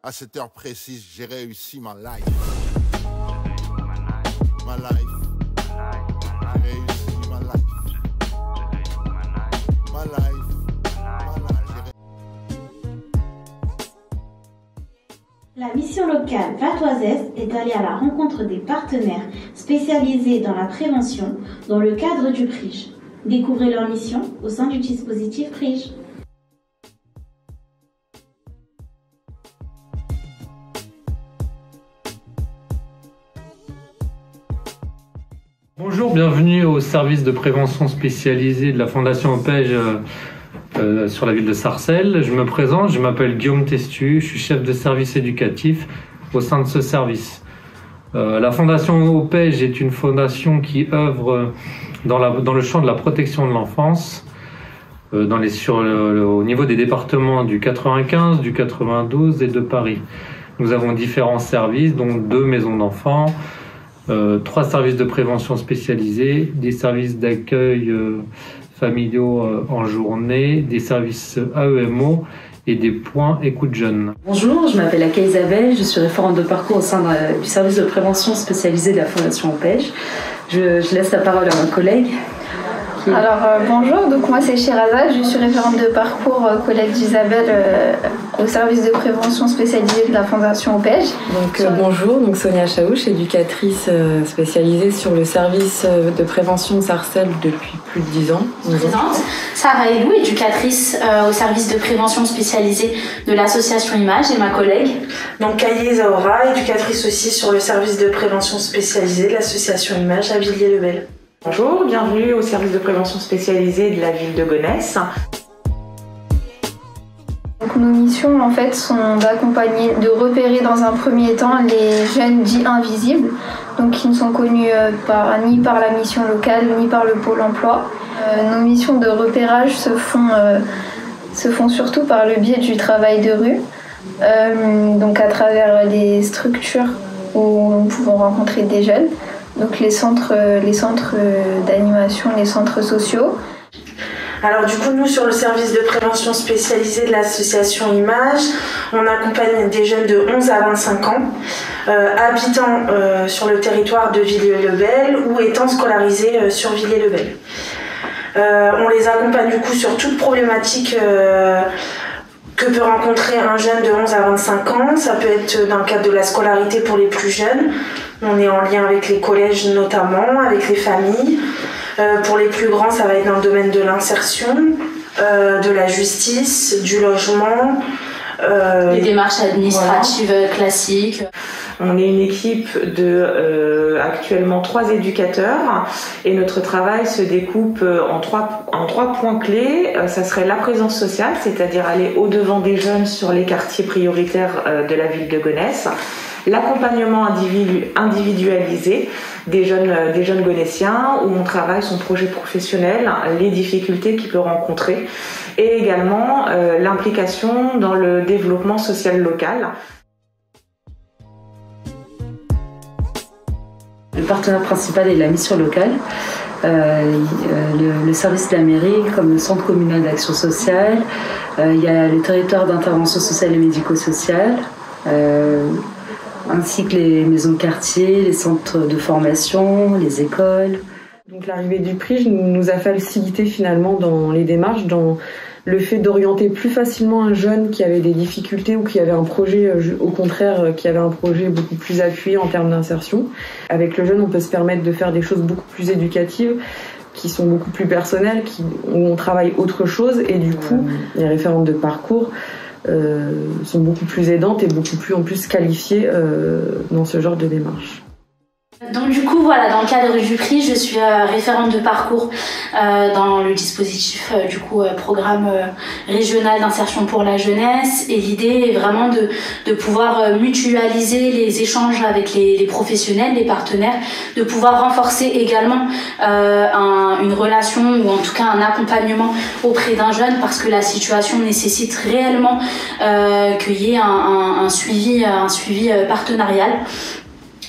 À cette heure précise, j'ai réussi ma life. Ma life. J'ai réussi ma life. Ma life. La mission locale vatoisaise est allée à la rencontre des partenaires spécialisés dans la prévention dans le cadre du PRIJ. Découvrez leur mission au sein du dispositif PRIJ. Bonjour, bienvenue au service de prévention spécialisé de la Fondation Opej sur la ville de Sarcelles. Je me présente, je m'appelle Guillaume Testu, je suis chef de service éducatif au sein de ce service. La Fondation Opej est une fondation qui œuvre dans le champ de la protection de l'enfance au niveau des départements du 95, du 92 et de Paris. Nous avons différents services, dont 2 maisons d'enfants, 3 services de prévention spécialisés, des services d'accueil familiaux en journée, des services AEMO et des points écoute jeunes. Bonjour, je m'appelle Aka Isabelle, je suis référente de parcours au sein du service de prévention spécialisé de la Fondation Opej. Je laisse la parole à ma collègue. Alors bonjour, donc moi c'est Sherazade, je suis référente de parcours collègue d'Isabelle au service de prévention spécialisé de la Fondation Opej. Donc bonjour, donc Sonia Chaouch, éducatrice spécialisée sur le service de prévention de Sarcelles depuis plus de 10 ans. Présente. Sarah Elou, éducatrice au service de prévention spécialisé de l'association Image, et ma collègue. Donc Kaye Zahora, éducatrice aussi sur le service de prévention spécialisé de l'association Image à Villiers-le-Bel. Bonjour, bienvenue au service de prévention spécialisé de la ville de Gonesse. Donc, nos missions en fait sont d'accompagner, de repérer dans un premier temps les jeunes dits invisibles, donc qui ne sont connus ni par la mission locale ni par le pôle emploi. Nos missions de repérage se font surtout par le biais du travail de rue, donc à travers les structures où nous pouvons rencontrer des jeunes. Donc les centres d'animation, les centres sociaux. Alors du coup, nous sur le service de prévention spécialisé de l'association Image, on accompagne des jeunes de 11 à 25 ans, habitant sur le territoire de Villiers-le-Bel ou étant scolarisés sur Villiers-le-Bel. On les accompagne du coup sur toute problématique que peut rencontrer un jeune de 11 à 25 ans. Ça peut être dans le cadre de la scolarité pour les plus jeunes. On est en lien avec les collèges notamment, avec les familles. Pour les plus grands, ça va être dans le domaine de l'insertion, de la justice, du logement. Les démarches administratives classiques. On est une équipe de actuellement 3 éducateurs et notre travail se découpe en trois points clés. Ça serait la présence sociale, c'est-à-dire aller au-devant des jeunes sur les quartiers prioritaires de la ville de Gonesse. L'accompagnement individualisé des jeunes gonéciens où on travaille son projet professionnel, les difficultés qu'il peut rencontrer et également l'implication dans le développement social local. Le partenaire principal est la mission locale, le service de la mairie comme le centre communal d'action sociale, il y a le territoire d'intervention sociale et médico-sociale, ainsi que les maisons de quartier, les centres de formation, les écoles. Donc l'arrivée du PRIJ nous a facilité finalement dans les démarches, dans le fait d'orienter plus facilement un jeune qui avait des difficultés ou qui avait un projet, au contraire, qui avait un projet beaucoup plus appuyé en termes d'insertion. Avec le jeune, on peut se permettre de faire des choses beaucoup plus éducatives, qui sont beaucoup plus personnelles, où on travaille autre chose et du coup, les référentes de parcours sont beaucoup plus aidantes et beaucoup plus en plus qualifiées dans ce genre de démarche. Donc du coup voilà, dans le cadre du PRIJ, je suis référente de parcours dans le dispositif programme régional d'insertion pour la jeunesse, et l'idée est vraiment de pouvoir mutualiser les échanges avec les professionnels, les partenaires, de pouvoir renforcer également une relation ou en tout cas un accompagnement auprès d'un jeune, parce que la situation nécessite réellement qu'il y ait un suivi partenarial.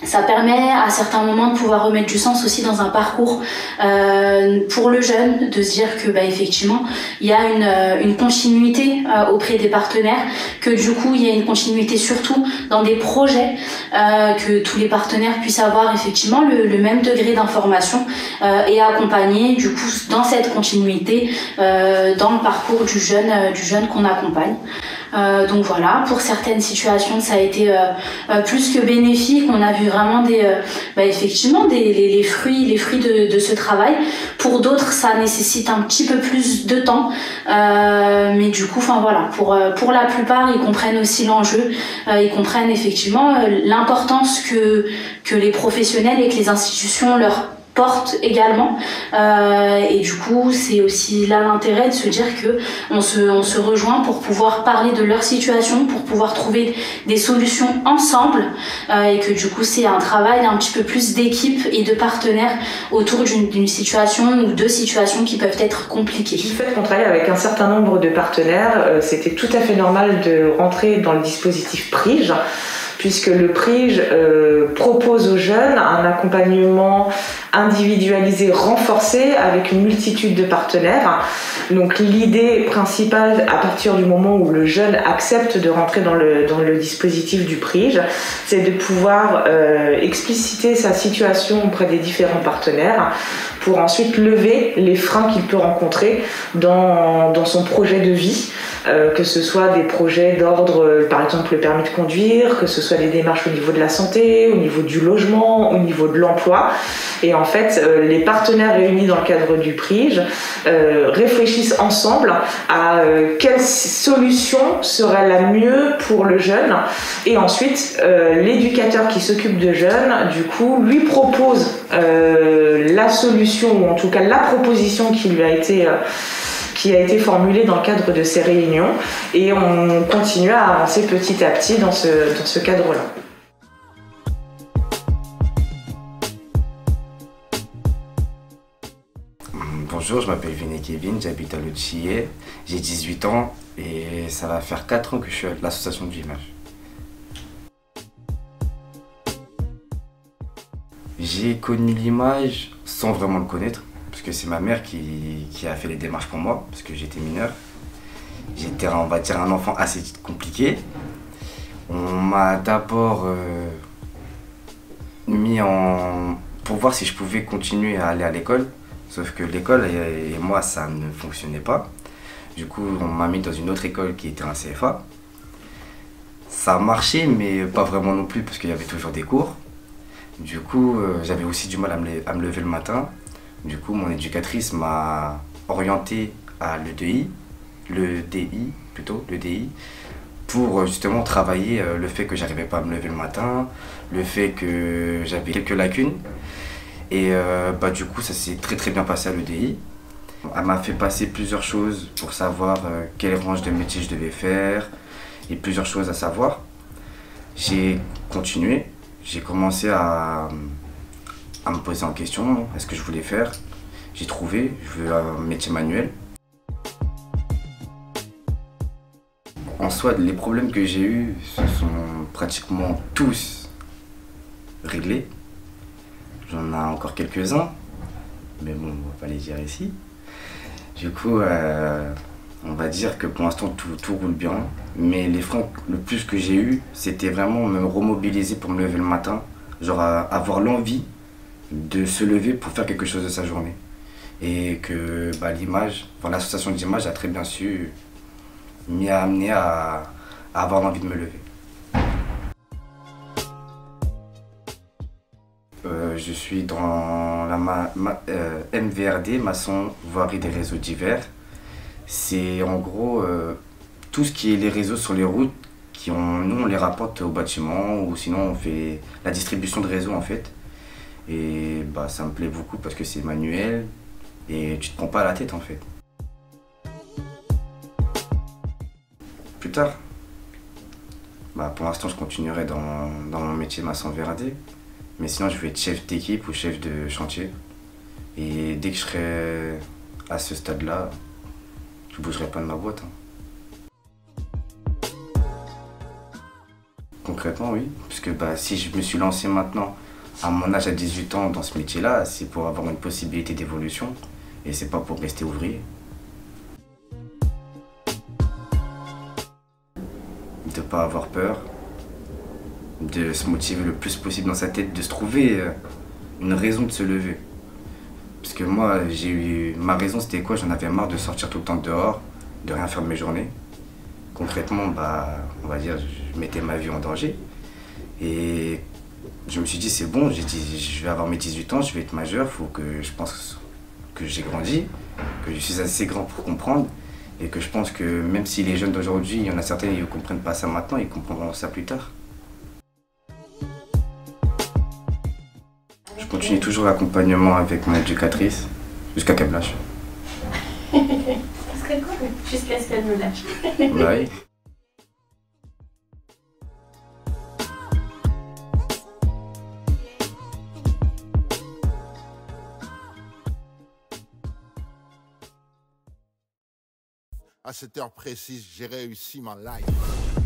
Ça permet à certains moments de pouvoir remettre du sens aussi dans un parcours pour le jeune, de se dire que effectivement il y a une continuité auprès des partenaires, que du coup il y a une continuité surtout dans des projets, que tous les partenaires puissent avoir effectivement le même degré d'information et accompagner du coup dans cette continuité dans le parcours du jeune qu'on accompagne. Donc voilà, pour certaines situations ça a été plus que bénéfique. On a vu vraiment effectivement les fruits de ce travail. Pour d'autres ça nécessite un petit peu plus de temps, mais du coup voilà, pour la plupart ils comprennent aussi l'enjeu, ils comprennent effectivement l'importance que les professionnels et que les institutions leur porte également, et du coup c'est aussi là l'intérêt de se dire que on se rejoint pour pouvoir parler de leur situation, pour pouvoir trouver des solutions ensemble, et que du coup c'est un travail un petit peu plus d'équipe et de partenaires autour d'une situation ou deux situations qui peuvent être compliquées. Du fait qu'on travaille avec un certain nombre de partenaires, c'était tout à fait normal de rentrer dans le dispositif PRIGE, puisque le PRIGE propose aux jeunes un accompagnement individualisé, renforcé, avec une multitude de partenaires. Donc l'idée principale, à partir du moment où le jeune accepte de rentrer dans le dispositif du PRIGE, c'est de pouvoir expliciter sa situation auprès des différents partenaires, pour ensuite lever les freins qu'il peut rencontrer dans son projet de vie, que ce soit des projets d'ordre, par exemple le permis de conduire, que ce soit des démarches au niveau de la santé, au niveau du logement, au niveau de l'emploi. Et en fait, les partenaires réunis dans le cadre du PRIGE réfléchissent ensemble à quelle solution serait la mieux pour le jeune. Et ensuite, l'éducateur qui s'occupe de jeunes, du coup, lui propose la solution, ou en tout cas la proposition qui a été formulée dans le cadre de ces réunions, et on continue à avancer petit à petit dans ce cadre-là. Bonjour, je m'appelle Vinay Kevin, j'habite à Lotchillet, j'ai 18 ans et ça va faire 4 ans que je suis à l'association de l'image. J'ai connu l'image sans vraiment le connaître, parce que c'est ma mère qui a fait les démarches pour moi, parce que j'étais mineur. J'étais, on va dire, un enfant assez compliqué. On m'a d'abord mis pour voir si je pouvais continuer à aller à l'école, sauf que l'école et moi ça ne fonctionnait pas. Du coup on m'a mis dans une autre école qui était un CFA. Ça a marché mais pas vraiment non plus, parce qu'il y avait toujours des cours. Du coup j'avais aussi du mal à me lever le matin. Du coup mon éducatrice m'a orienté à l'EDI, pour justement travailler le fait que j'arrivais pas à me lever le matin, le fait que j'avais quelques lacunes. Et du coup ça s'est très bien passé à l'EDI. Elle m'a fait passer plusieurs choses pour savoir quelle range de métier je devais faire, et plusieurs choses à savoir. J'ai continué, j'ai commencé à me poser en question est-ce que je voulais faire. J'ai trouvé, je veux un métier manuel. En soi, les problèmes que j'ai eus se sont pratiquement tous réglés. J'en ai encore quelques-uns, mais bon, on va pas les dire ici. Du coup, on va dire que pour l'instant tout roule bien, mais les freins le plus que j'ai eu, c'était vraiment me remobiliser pour me lever le matin, genre avoir l'envie de se lever pour faire quelque chose de sa journée. Et que l'association d'image a très bien su m'y amener à avoir l'envie de me lever. Je suis dans la MVRD, maçon, voirie des réseaux divers. C'est en gros tout ce qui est les réseaux sur les routes, nous on les rapporte au bâtiment, ou sinon on fait la distribution de réseaux en fait. Et ça me plaît beaucoup parce que c'est manuel et tu te prends pas la tête en fait. Plus tard, pour l'instant je continuerai dans mon métier maçon VRD. Mais sinon, je vais être chef d'équipe ou chef de chantier. Et dès que je serai à ce stade-là, je ne bougerai pas de ma boîte. concrètement, oui. Parce que si je me suis lancé maintenant, à mon âge, à 18 ans, dans ce métier-là, c'est pour avoir une possibilité d'évolution et c'est pas pour rester ouvrier. De pas avoir peur, de se motiver le plus possible dans sa tête, de se trouver une raison de se lever. Parce que moi, ma raison, c'était quoi? J'en avais marre de sortir tout le temps dehors, de rien faire de mes journées. Concrètement, on va dire, je mettais ma vie en danger. Et je me suis dit, c'est bon, j'ai dit, je vais avoir mes 18 ans, je vais être majeur, il faut que je pense que j'ai grandi, que je suis assez grand pour comprendre. Et que je pense que même si les jeunes d'aujourd'hui, il y en a certains qui ne comprennent pas ça maintenant, ils comprendront ça plus tard. Je continue toujours l'accompagnement avec mon éducatrice jusqu'à qu'elle me lâche. Jusqu'à ce qu'elle me lâche. Bah oui. À cette heure précise, j'ai réussi ma life.